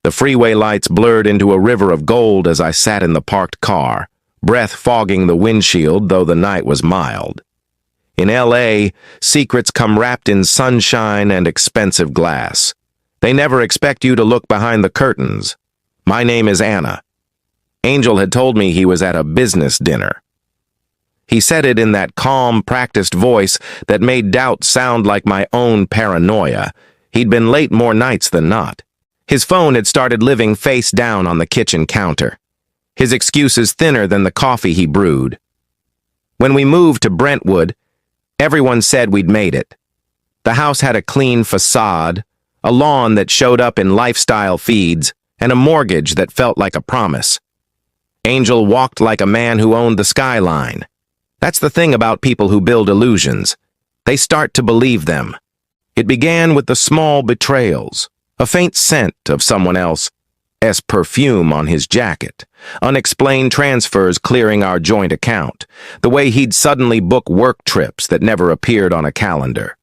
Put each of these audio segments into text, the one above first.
The freeway lights blurred into a river of gold as I sat in the parked car, breath fogging the windshield though the night was mild. In L.A., secrets come wrapped in sunshine and expensive glass. They never expect you to look behind the curtains. My name is Anna. Angel had told me he was at a business dinner. He said it in that calm, practiced voice that made doubt sound like my own paranoia. He'd been late more nights than not. His phone had started living face down on the kitchen counter. His excuses thinner than the coffee he brewed. When we moved to Brentwood, everyone said we'd made it. The house had a clean facade, a lawn that showed up in lifestyle feeds, and a mortgage that felt like a promise. Angel walked like a man who owned the skyline. That's the thing about people who build illusions. They start to believe them. It began with the small betrayals, a faint scent of someone else's perfume on his jacket, unexplained transfers clearing our joint account, the way he'd suddenly book work trips that never appeared on a calendar.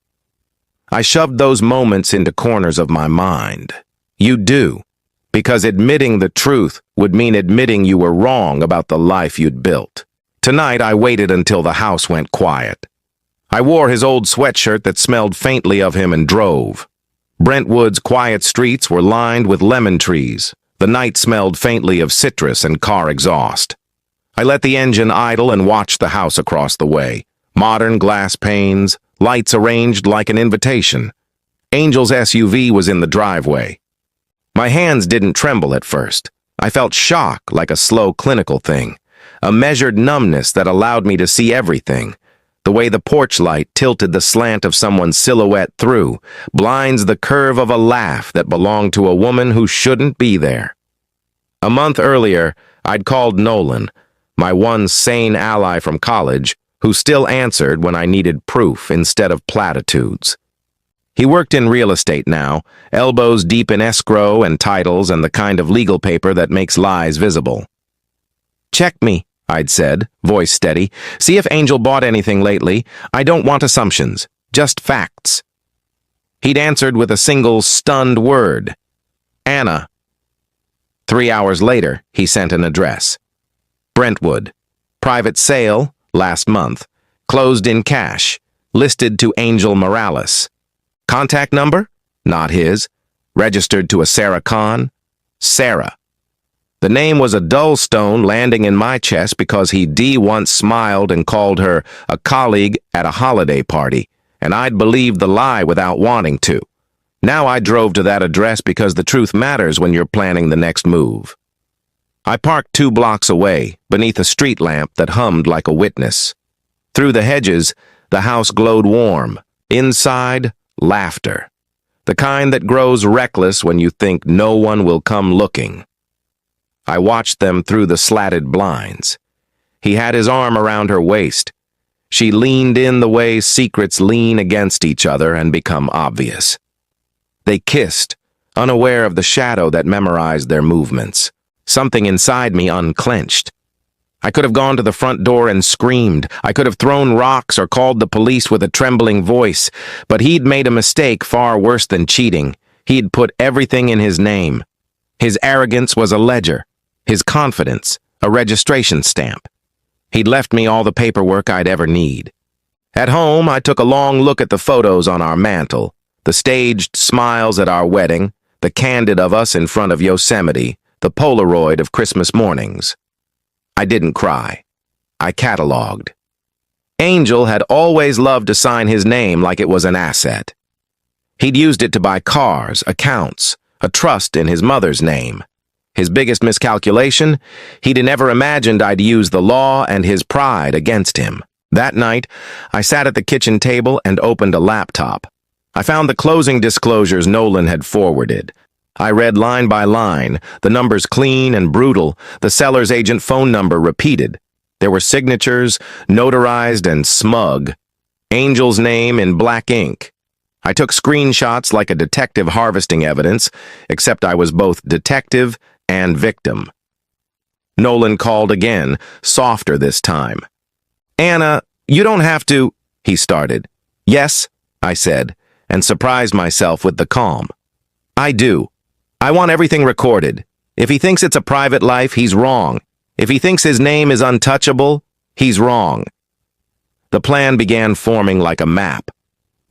I shoved those moments into corners of my mind. You do, because admitting the truth would mean admitting you were wrong about the life you'd built. Tonight, I waited until the house went quiet. I wore his old sweatshirt that smelled faintly of him and drove. Brentwood's quiet streets were lined with lemon trees. The night smelled faintly of citrus and car exhaust. I let the engine idle and watched the house across the way. Modern glass panes, lights arranged like an invitation. Angel's SUV was in the driveway. My hands didn't tremble at first. I felt shock like a slow clinical thing. A measured numbness that allowed me to see everything. The way the porch light tilted the slant of someone's silhouette through, blinds the curve of a laugh that belonged to a woman who shouldn't be there. A month earlier, I'd called Nolan, my one sane ally from college, who still answered when I needed proof instead of platitudes. He worked in real estate now, elbows deep in escrow and titles and the kind of legal paper that makes lies visible. "Check me," I'd said, voice steady. "See if Angel bought anything lately. I don't want assumptions, just facts." He'd answered with a single stunned word. "Anna." 3 hours later, he sent an address. Brentwood. Private sale, last month. Closed in cash. Listed to Angel Morales. Contact number? Not his. Registered to a Sarah Khan? Sarah. The name was a dull stone landing in my chest because once smiled and called her a colleague at a holiday party, and I'd believed the lie without wanting to. Now I drove to that address because the truth matters when you're planning the next move. I parked 2 blocks away, beneath a street lamp that hummed like a witness. Through the hedges, the house glowed warm. Inside, laughter. The kind that grows reckless when you think no one will come looking. I watched them through the slatted blinds. He had his arm around her waist. She leaned in the way secrets lean against each other and become obvious. They kissed, unaware of the shadow that memorized their movements. Something inside me unclenched. I could have gone to the front door and screamed. I could have thrown rocks or called the police with a trembling voice. But he'd made a mistake far worse than cheating. He'd put everything in his name. His arrogance was a ledger. His confidence, a registration stamp. He'd left me all the paperwork I'd ever need. At home, I took a long look at the photos on our mantle, the staged smiles at our wedding, the candid of us in front of Yosemite, the Polaroid of Christmas mornings. I didn't cry. I cataloged. Angel had always loved to sign his name like it was an asset. He'd used it to buy cars, accounts, a trust in his mother's name. His biggest miscalculation? He'd never imagined I'd use the law and his pride against him. That night, I sat at the kitchen table and opened a laptop. I found the closing disclosures Nolan had forwarded. I read line by line, the numbers clean and brutal, the seller's agent phone number repeated. There were signatures, notarized and smug. Angel's name in black ink. I took screenshots like a detective harvesting evidence, except I was both detective and victim. Nolan called again, softer this time. "Anna, you don't have to," he started. "Yes," I said, and surprised myself with the calm. "I do. I want everything recorded. If he thinks it's a private life, he's wrong. If he thinks his name is untouchable, he's wrong. The plan began forming like a map.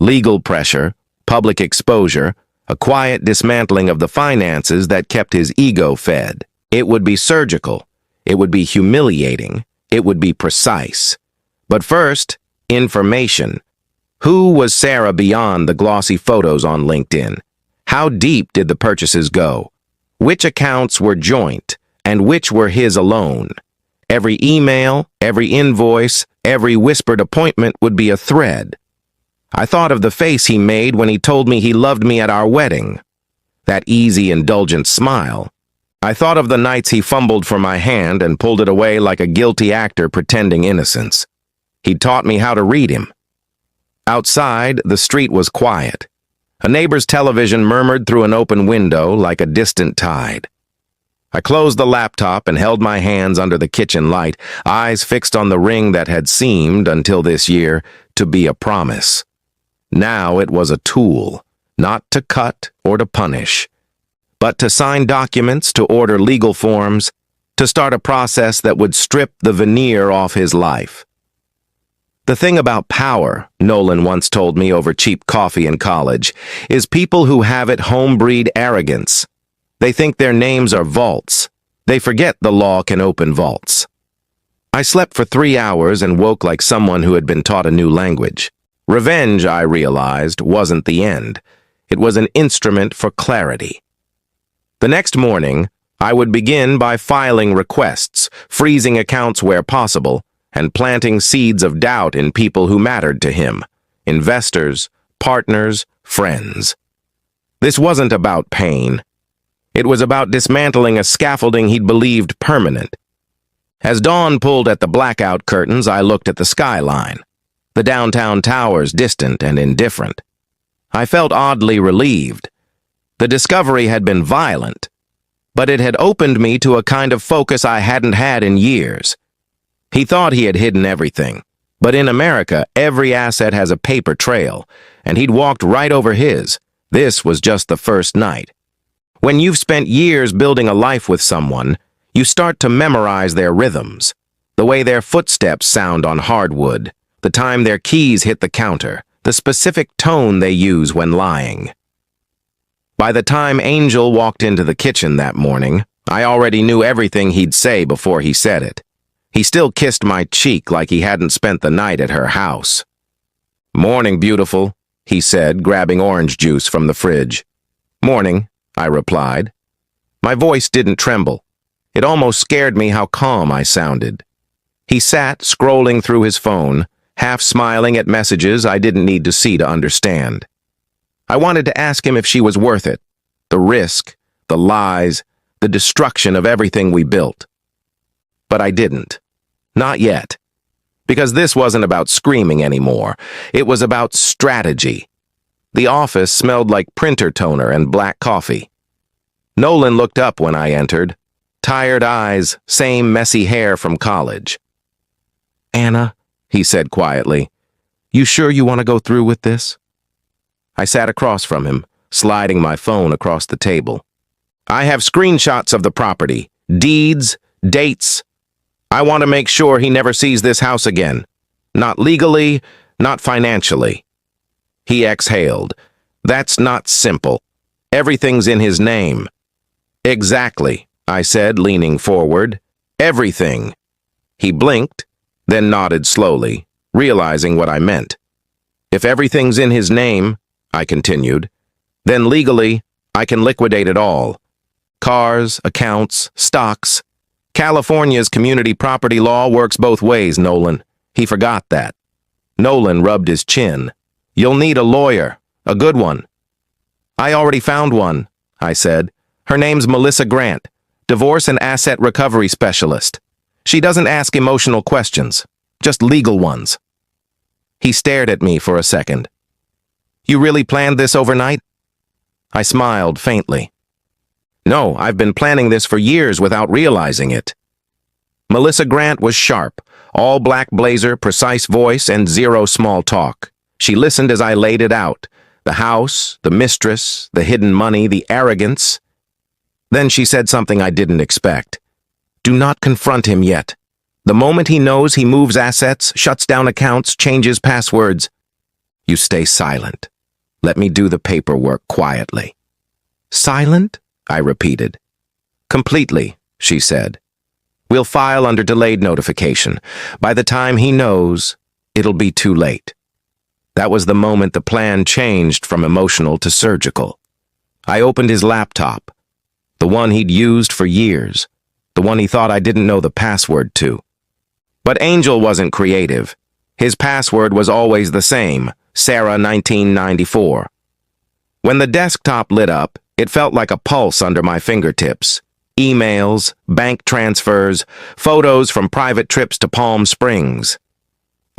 Legal pressure, public exposure, a quiet dismantling of the finances that kept his ego fed. It would be surgical. It would be humiliating. It would be precise. But first, information. Who was Sarah beyond the glossy photos on LinkedIn? How deep did the purchases go? Which accounts were joint, and which were his alone? Every email, every invoice, every whispered appointment would be a thread. I thought of the face he made when he told me he loved me at our wedding. That easy, indulgent smile. I thought of the nights he fumbled for my hand and pulled it away like a guilty actor pretending innocence. He'd taught me how to read him. Outside, the street was quiet. A neighbor's television murmured through an open window like a distant tide. I closed the laptop and held my hands under the kitchen light, eyes fixed on the ring that had seemed, until this year, to be a promise. Now it was a tool, not to cut or to punish, but to sign documents, to order legal forms, to start a process that would strip the veneer off his life. The thing about power, Nolan once told me over cheap coffee in college, is people who have it home-breed arrogance. They think their names are vaults. They forget the law can open vaults. I slept for 3 hours and woke like someone who had been taught a new language. Revenge, I realized, wasn't the end. It was an instrument for clarity. The next morning, I would begin by filing requests, freezing accounts where possible, and planting seeds of doubt in people who mattered to him, investors, partners, friends. This wasn't about pain. It was about dismantling a scaffolding he'd believed permanent. As dawn pulled at the blackout curtains, I looked at the skyline, the downtown towers distant and indifferent. I felt oddly relieved. The discovery had been violent, but it had opened me to a kind of focus I hadn't had in years. He thought he had hidden everything, but in America, every asset has a paper trail, and he'd walked right over his. This was just the first night. When you've spent years building a life with someone, you start to memorize their rhythms, the way their footsteps sound on hardwood, the time their keys hit the counter, the specific tone they use when lying. By the time Angel walked into the kitchen that morning, I already knew everything he'd say before he said it. He still kissed my cheek like he hadn't spent the night at her house. "Morning, beautiful," he said, grabbing orange juice from the fridge. "Morning," I replied. My voice didn't tremble. It almost scared me how calm I sounded. He sat, scrolling through his phone, half smiling at messages I didn't need to see to understand. I wanted to ask him if she was worth it. The risk, the lies, the destruction of everything we built. But I didn't. Not yet. Because this wasn't about screaming anymore. It was about strategy. The office smelled like printer toner and black coffee. Nolan looked up when I entered. Tired eyes, same messy hair from college. "Anna," he said quietly, "you sure you want to go through with this?" I sat across from him, sliding my phone across the table. "I have screenshots of the property, deeds, dates. I want to make sure he never sees this house again. Not legally, not financially." He exhaled. "That's not simple. Everything's in his name." "Exactly," I said, leaning forward. "Everything." He blinked, then nodded slowly, realizing what I meant. "If everything's in his name," I continued, "then legally, I can liquidate it all. Cars, accounts, stocks. California's community property law works both ways, Nolan. He forgot that." Nolan rubbed his chin. "You'll need a lawyer, a good one." "I already found one," I said. "Her name's Melissa Grant, divorce and asset recovery specialist. She doesn't ask emotional questions, just legal ones." He stared at me for a second. "You really planned this overnight?" I smiled faintly. "No, I've been planning this for years without realizing it." Melissa Grant was sharp, all black blazer, precise voice, and zero small talk. She listened as I laid it out. The house, the mistress, the hidden money, the arrogance. Then she said something I didn't expect. Do not confront him yet. The moment he knows, he moves assets, shuts down accounts, changes passwords. You stay silent. Let me do the paperwork quietly. Silent? I repeated. Completely, she said. We'll file under delayed notification. By the time he knows, it'll be too late. That was the moment the plan changed from emotional to surgical. I opened his laptop, the one he'd used for years, the one he thought I didn't know the password to. But Angel wasn't creative. His password was always the same, Sarah 1994. When the desktop lit up, it felt like a pulse under my fingertips. Emails, bank transfers, photos from private trips to Palm Springs.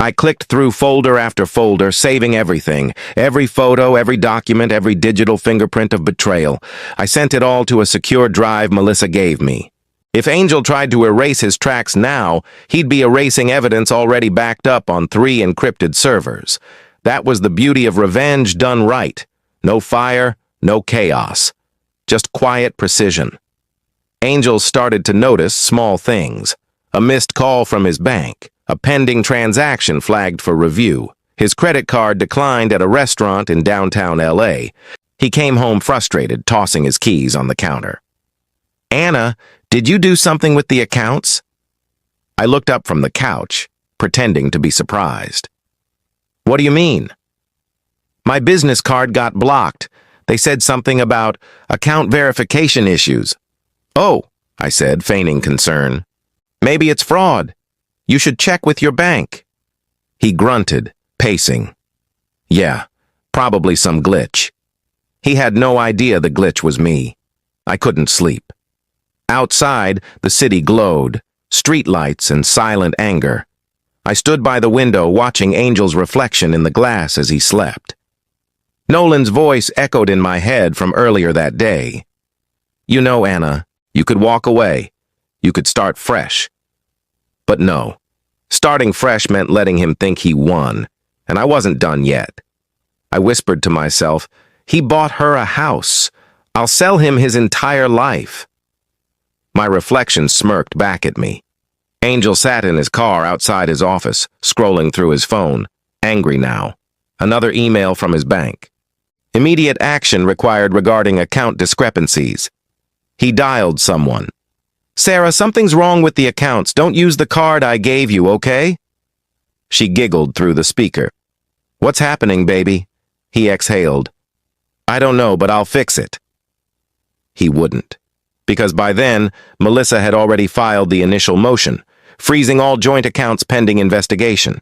I clicked through folder after folder, saving everything. Every photo, every document, every digital fingerprint of betrayal. I sent it all to a secure drive Melissa gave me. If Angel tried to erase his tracks now, he'd be erasing evidence already backed up on 3 encrypted servers. That was the beauty of revenge done right. No fire, no chaos. Just quiet precision. Angel started to notice small things. A missed call from his bank. A pending transaction flagged for review. His credit card declined at a restaurant in downtown LA. He came home frustrated, tossing his keys on the counter. Anna, did you do something with the accounts? I looked up from the couch, pretending to be surprised. What do you mean? My business card got blocked. They said something about account verification issues. Oh, I said, feigning concern. Maybe it's fraud. You should check with your bank. He grunted, pacing. Yeah, probably some glitch. He had no idea the glitch was me. I couldn't sleep. Outside, the city glowed, streetlights and silent anger. I stood by the window watching Angel's reflection in the glass as he slept. Nolan's voice echoed in my head from earlier that day. You know, Anna, you could walk away. You could start fresh. But no, starting fresh meant letting him think he won, and I wasn't done yet. I whispered to myself, he bought her a house. I'll sell him his entire life. My reflection smirked back at me. Angel sat in his car outside his office, scrolling through his phone, angry now. Another email from his bank. Immediate action required regarding account discrepancies. He dialed someone. Sarah, something's wrong with the accounts. Don't use the card I gave you, okay? She giggled through the speaker. What's happening, baby? He exhaled. I don't know, but I'll fix it. He wouldn't. Because by then, Melissa had already filed the initial motion, freezing all joint accounts pending investigation.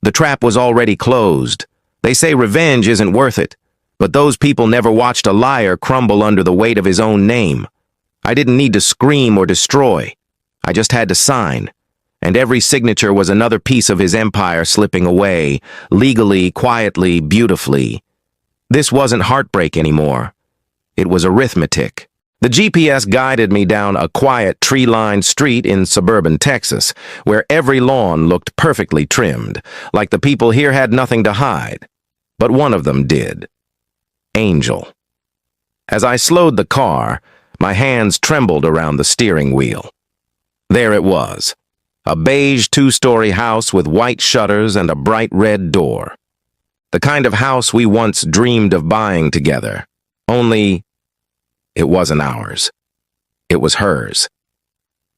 The trap was already closed. They say revenge isn't worth it, but those people never watched a liar crumble under the weight of his own name. I didn't need to scream or destroy. I just had to sign. And every signature was another piece of his empire slipping away, legally, quietly, beautifully. This wasn't heartbreak anymore. It was arithmetic. The GPS guided me down a quiet, tree-lined street in suburban Texas, where every lawn looked perfectly trimmed, like the people here had nothing to hide. But one of them did. Angel. As I slowed the car, my hands trembled around the steering wheel. There it was, a beige 2-story house with white shutters and a bright red door. The kind of house we once dreamed of buying together. Only, it wasn't ours. It was hers.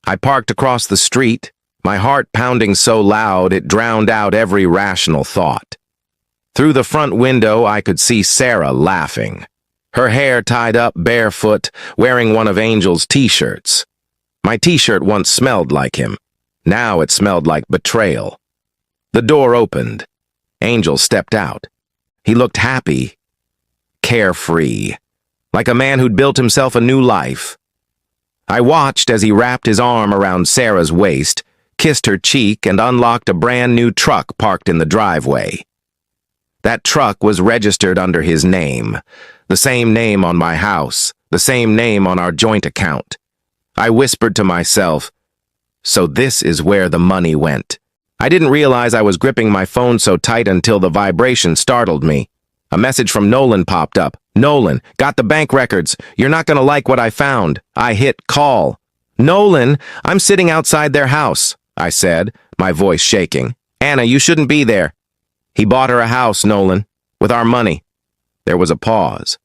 I parked across the street, my heart pounding so loud it drowned out every rational thought. Through the front window, I could see Sarah laughing. Her hair tied up, barefoot, wearing one of Angel's t-shirts. My t-shirt once smelled like him. Now it smelled like betrayal. The door opened. Angel stepped out. He looked happy, carefree, like a man who'd built himself a new life. I watched as he wrapped his arm around Sarah's waist, kissed her cheek, and unlocked a brand new truck parked in the driveway. That truck was registered under his name, the same name on my house, the same name on our joint account. I whispered to myself, so this is where the money went. I didn't realize I was gripping my phone so tight until the vibration startled me. A message from Nolan popped up. Nolan, got the bank records. You're not gonna like what I found. I hit call. Nolan, I'm sitting outside their house, I said, my voice shaking. Anna, you shouldn't be there. He bought her a house, Nolan, with our money. There was a pause.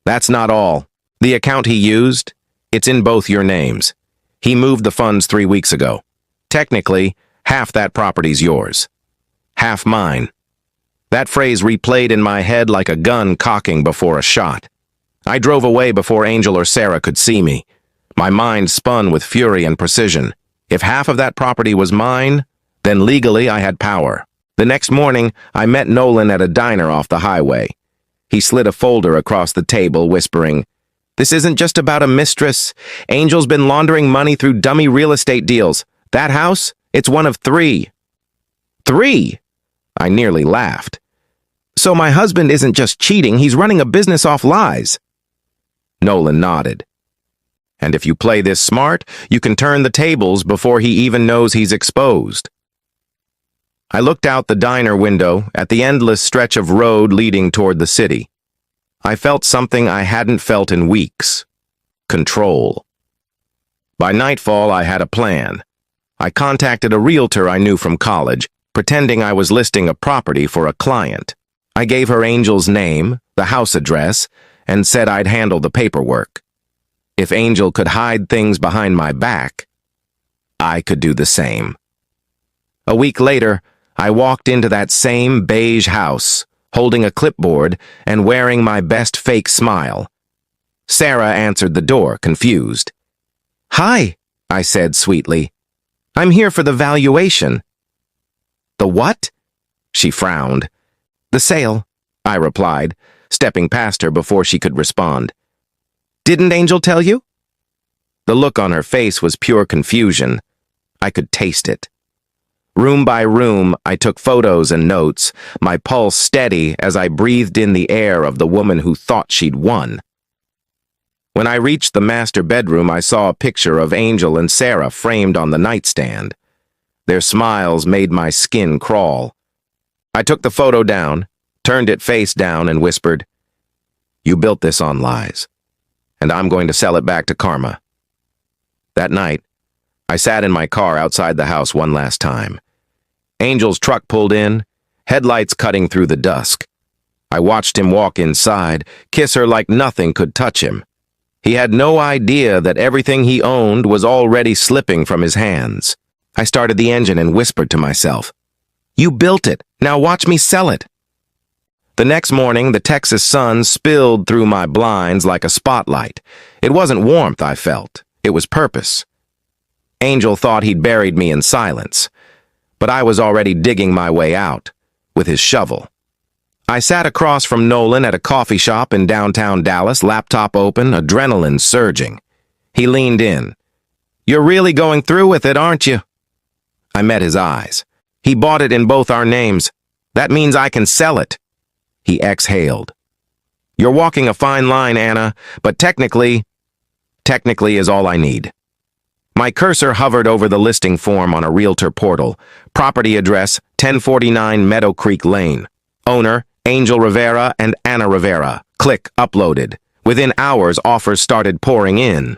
That's not all. The account he used, it's in both your names. He moved the funds 3 weeks ago. Technically, half that property's yours. Half mine. That phrase replayed in my head like a gun cocking before a shot. I drove away before Angel or Sarah could see me. My mind spun with fury and precision. If half of that property was mine, then legally I had power. The next morning, I met Nolan at a diner off the highway. He slid a folder across the table, whispering, "This isn't just about a mistress. Angel's been laundering money through dummy real estate deals. That house, it's one of 3. 3? I nearly laughed. So my husband isn't just cheating, he's running a business off lies. Nolan nodded. And if you play this smart, you can turn the tables before he even knows he's exposed. I looked out the diner window at the endless stretch of road leading toward the city. I felt something I hadn't felt in weeks. Control. By nightfall, I had a plan. I contacted a realtor I knew from college, pretending I was listing a property for a client. I gave her Angel's name, the house address, and said I'd handle the paperwork. If Angel could hide things behind my back, I could do the same. A week later, I walked into that same beige house, holding a clipboard and wearing my best fake smile. Sarah answered the door, confused. "Hi," I said sweetly. "I'm here for the valuation." "The what?" She frowned. "The sale," I replied, stepping past her before she could respond. "Didn't Angel tell you?" The look on her face was pure confusion. I could taste it. Room by room, I took photos and notes, my pulse steady as I breathed in the air of the woman who thought she'd won. When I reached the master bedroom, I saw a picture of Angel and Sarah framed on the nightstand. Their smiles made my skin crawl. I took the photo down, turned it face down, and whispered, "You built this on lies, and I'm going to sell it back to karma." That night, I sat in my car outside the house one last time. Angel's truck pulled in, headlights cutting through the dusk. I watched him walk inside, kiss her like nothing could touch him. He had no idea that everything he owned was already slipping from his hands. I started the engine and whispered to myself, "You built it, now watch me sell it." The next morning, the Texas sun spilled through my blinds like a spotlight. It wasn't warmth I felt, it was purpose. Angel thought he'd buried me in silence, but I was already digging my way out, with his shovel. I sat across from Nolan at a coffee shop in downtown Dallas, laptop open, adrenaline surging. He leaned in. "You're really going through with it, aren't you?" I met his eyes. "He bought it in both our names. That means I can sell it." He exhaled. "You're walking a fine line, Anna, but technically is all I need." My cursor hovered over the listing form on a realtor portal. Property address, 1049 Meadow Creek Lane. Owner, Angel Rivera and Anna Rivera. Click, uploaded. Within hours, offers started pouring in.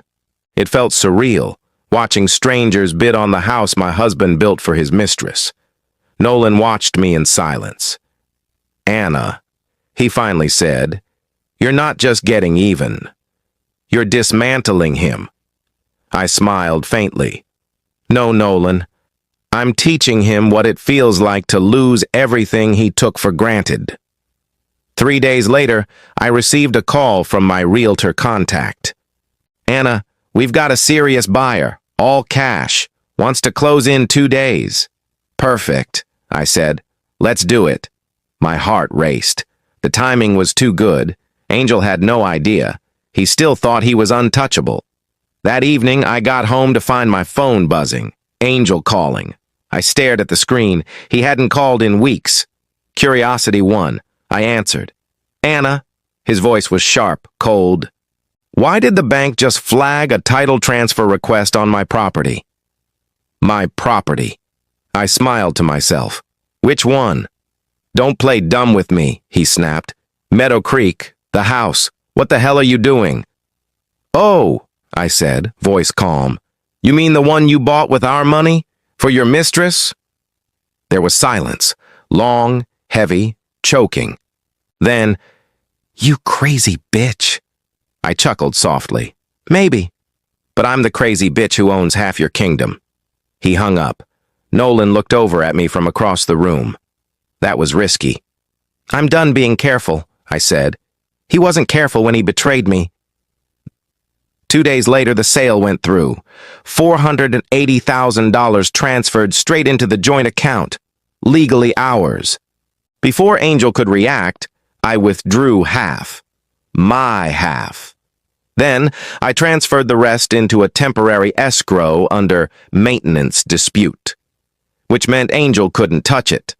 It felt surreal, watching strangers bid on the house my husband built for his mistress. Nolan watched me in silence. "Anna," he finally said, "you're not just getting even. You're dismantling him." I smiled faintly. "No, Nolan. I'm teaching him what it feels like to lose everything he took for granted." 3 days later, I received a call from my realtor contact. "Anna, we've got a serious buyer, all cash, wants to close in 2 days." "Perfect," I said. "Let's do it." My heart raced. The timing was too good. Angel had no idea. He still thought he was untouchable. That evening, I got home to find my phone buzzing. Angel calling. I stared at the screen. He hadn't called in weeks. Curiosity won. I answered. "Anna," his voice was sharp, cold. "Why did the bank just flag a title transfer request on my property?" My property. I smiled to myself. "Which one?" "Don't play dumb with me," he snapped. Meadow Creek, the house. What the hell are you doing? Oh, I said, voice calm. You mean the one you bought with our money? For your mistress? There was silence, long, heavy, choking. Then, you crazy bitch. I chuckled softly. Maybe. But I'm the crazy bitch who owns half your kingdom. He hung up. Nolan looked over at me from across the room. That was risky. I'm done being careful, I said. He wasn't careful when he betrayed me. 2 days later, the sale went through. $480,000 transferred straight into the joint account. Legally ours. Before Angel could react, I withdrew half. My half. Then, I transferred the rest into a temporary escrow under maintenance dispute, which meant Angel couldn't touch it.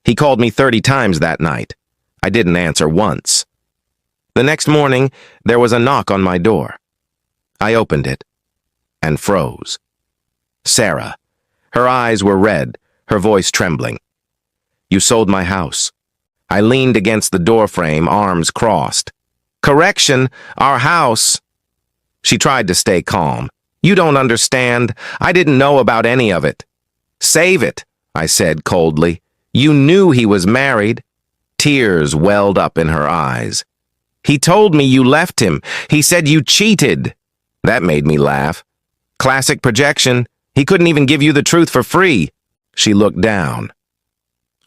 He called me 30 times that night. I didn't answer once. The next morning, there was a knock on my door. I opened it and froze. Sarah. Her eyes were red, her voice trembling. You sold my house. I leaned against the doorframe, arms crossed. Correction, our house. She tried to stay calm. You don't understand. I didn't know about any of it. Save it, I said coldly. You knew he was married. Tears welled up in her eyes. He told me you left him. He said you cheated. That made me laugh. Classic projection. He couldn't even give you the truth for free. She looked down.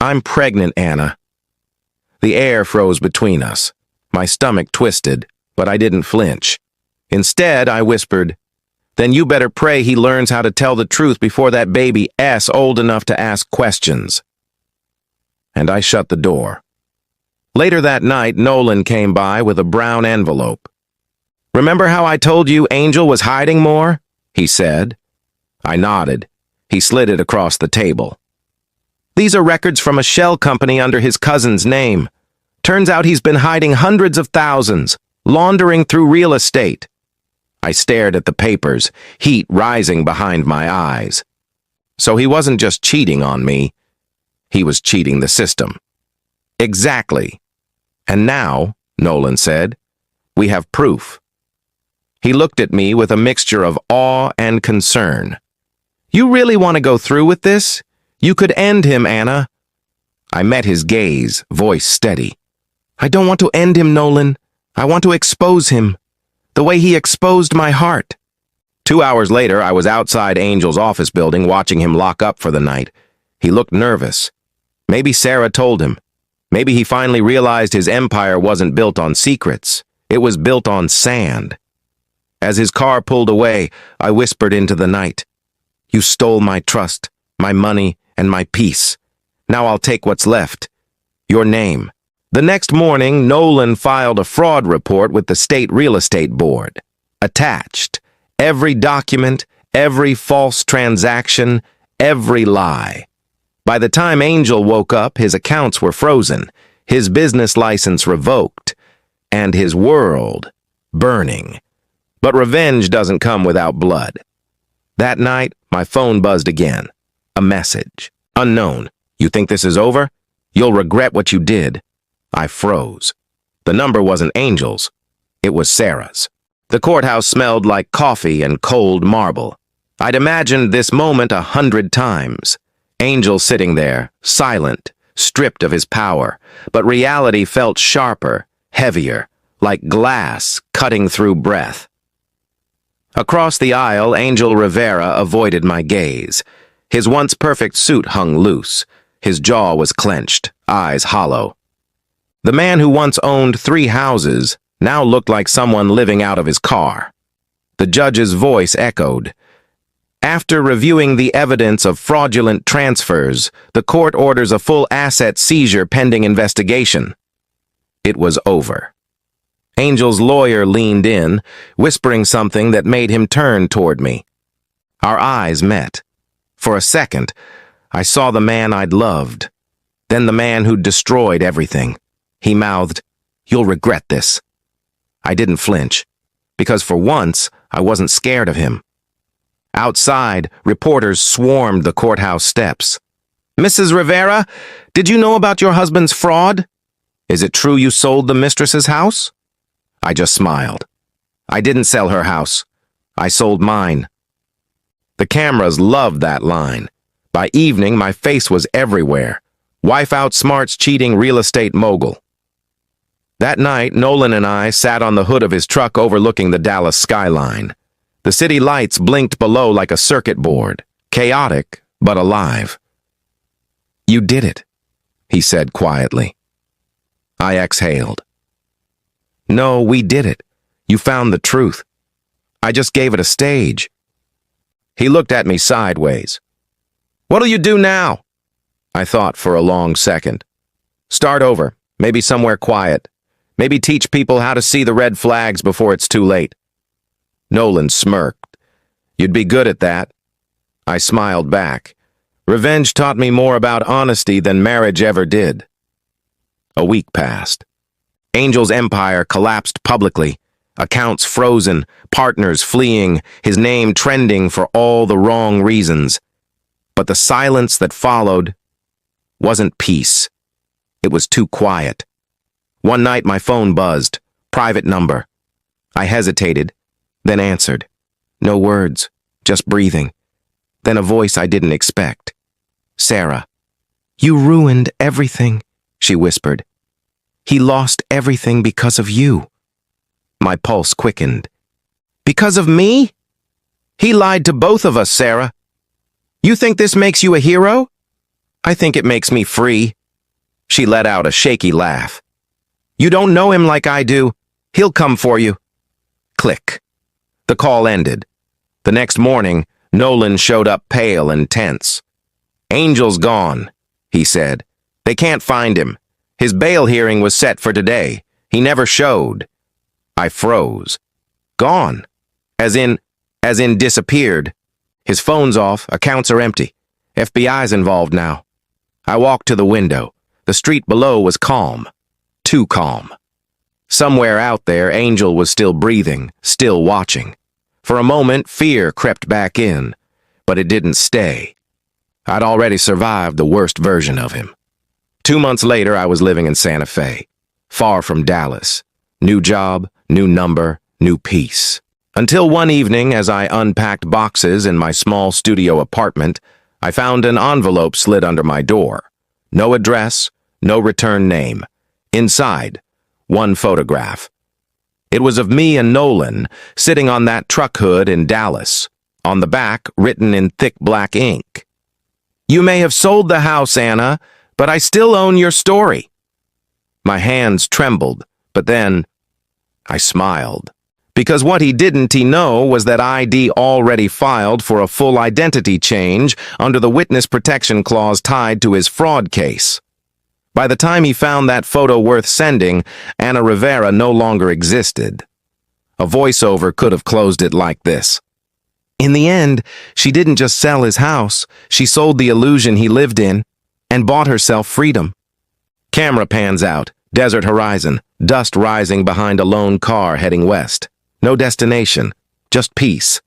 I'm pregnant, Anna. The air froze between us. My stomach twisted, but I didn't flinch. Instead, I whispered, Then you better pray he learns how to tell the truth before that baby's old enough to ask questions. And I shut the door. Later that night, Nolan came by with a brown envelope. Remember how I told you Angel was hiding more? He said. I nodded. He slid it across the table. These are records from a shell company under his cousin's name. Turns out he's been hiding hundreds of thousands, laundering through real estate. I stared at the papers, heat rising behind my eyes. So he wasn't just cheating on me. He was cheating the system. Exactly. And now, Nolan said, we have proof. He looked at me with a mixture of awe and concern. You really want to go through with this? You could end him, Anna. I met his gaze, voice steady. I don't want to end him, Nolan. I want to expose him. The way he exposed my heart. 2 hours later, I was outside Angel's office building watching him lock up for the night. He looked nervous. Maybe Sarah told him. Maybe he finally realized his empire wasn't built on secrets. It was built on sand. As his car pulled away, I whispered into the night. You stole my trust, my money, and my peace. Now I'll take what's left. Your name. The next morning, Nolan filed a fraud report with the State Real Estate Board. Attached. Every document, every false transaction, every lie. By the time Angel woke up, his accounts were frozen, his business license revoked, and his world burning. But revenge doesn't come without blood. That night, my phone buzzed again. A message. Unknown. You think this is over? You'll regret what you did. I froze. The number wasn't Angel's. It was Sarah's. The courthouse smelled like coffee and cold marble. I'd imagined this moment 100 times. Angel sitting there, silent, stripped of his power, but reality felt sharper, heavier, like glass cutting through breath. Across the aisle, Angel Rivera avoided my gaze. His once perfect suit hung loose. His jaw was clenched, eyes hollow. The man who once owned 3 houses now looked like someone living out of his car. The judge's voice echoed. After reviewing the evidence of fraudulent transfers, the court orders a full asset seizure pending investigation. It was over. Angel's lawyer leaned in, whispering something that made him turn toward me. Our eyes met. For a second, I saw the man I'd loved, then the man who'd destroyed everything. He mouthed, "You'll regret this." I didn't flinch, because for once, I wasn't scared of him. Outside, reporters swarmed the courthouse steps. "Mrs. Rivera, did you know about your husband's fraud?" Is it true you sold the mistress's house? I just smiled. I didn't sell her house. I sold mine. The cameras loved that line. By evening, my face was everywhere. Wife outsmarts cheating real estate mogul. That night, Nolan and I sat on the hood of his truck overlooking the Dallas skyline. The city lights blinked below like a circuit board, chaotic but alive. "You did it," he said quietly. I exhaled. "No, we did it. You found the truth. I just gave it a stage." He looked at me sideways. "What'll you do now?" I thought for a long second. "Start over, maybe somewhere quiet. Maybe teach people how to see the red flags before it's too late." Nolan smirked. "You'd be good at that." I smiled back. Revenge taught me more about honesty than marriage ever did. A week passed. Angel's empire collapsed publicly. Accounts frozen, partners fleeing, his name trending for all the wrong reasons. But the silence that followed wasn't peace. It was too quiet. One night my phone buzzed. Private number. I hesitated, then answered. No words, just breathing. Then a voice I didn't expect. "Sarah." "You ruined everything," she whispered. "He lost everything because of you." My pulse quickened. "Because of me? He lied to both of us, Sarah. You think this makes you a hero? I think it makes me free." She let out a shaky laugh. "You don't know him like I do. He'll come for you." Click. The call ended. The next morning, Nolan showed up pale and tense. "Angel's gone," he said. "They can't find him. His bail hearing was set for today. He never showed." I froze. "Gone? As in disappeared. His phone's off, accounts are empty. FBI's involved now." I walked to the window. The street below was calm. Too calm. Somewhere out there, Angel was still breathing, still watching. For a moment, fear crept back in, but it didn't stay. I'd already survived the worst version of him. 2 months later, I was living in Santa Fe, far from Dallas. New job, new number, new peace. Until one evening, as I unpacked boxes in my small studio apartment, I found an envelope slid under my door. No address, no return name. Inside, one photograph. It was of me and Nolan, sitting on that truck hood in Dallas. On the back, written in thick black ink. "You may have sold the house, Anna, but I still own your story." My hands trembled, but then I smiled. Because what he didn't know was that ID already filed for a full identity change under the witness protection clause tied to his fraud case. By the time he found that photo worth sending, Anna Rivera no longer existed. A voiceover could have closed it like this. "In the end, she didn't just sell his house, she sold the illusion he lived in and bought herself freedom." Camera pans out, desert horizon, dust rising behind a lone car heading west. No destination, just peace.